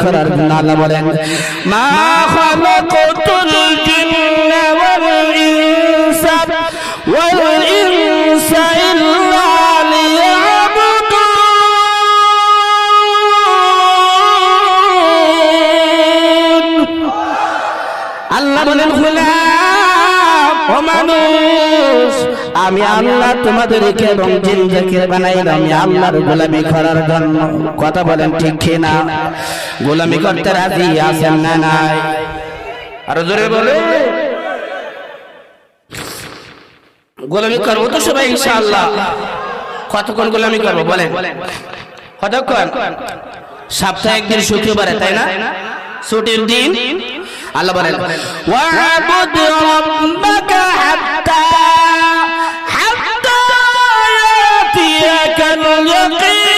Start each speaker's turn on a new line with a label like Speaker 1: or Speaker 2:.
Speaker 1: করার জন্য আল্লাহ বলেন মা খালাকাতুল জিন্না ওয়াল ইনসা ইল্লা লিয়াবুদুন। আল্লাহ বলেন গোলাম ও মানুষ, আমি আল্লাহ তোমাদেরকে এবং জিনকে বানাইলাম আমি আল্লাহর গোলামি করার জন্য। কথা বলেন ঠিক কি না? গোলামি করতে রাজি আছেন না নাই? আরো জোরে বলে গোলামি করবো তো সবাই ইনশাআল্লাহ। কতক্ষণ গোলামি করবো বলেন? কতক্ষণ? সপ্তাহে একদিন শুক্রবারে, তাই না? ছুটির দিন। আল্লাহ বলেন ওয়া'বুদ রাব্বাকা হাত্তা ইয়াতিয়াকাল ইয়াকিন।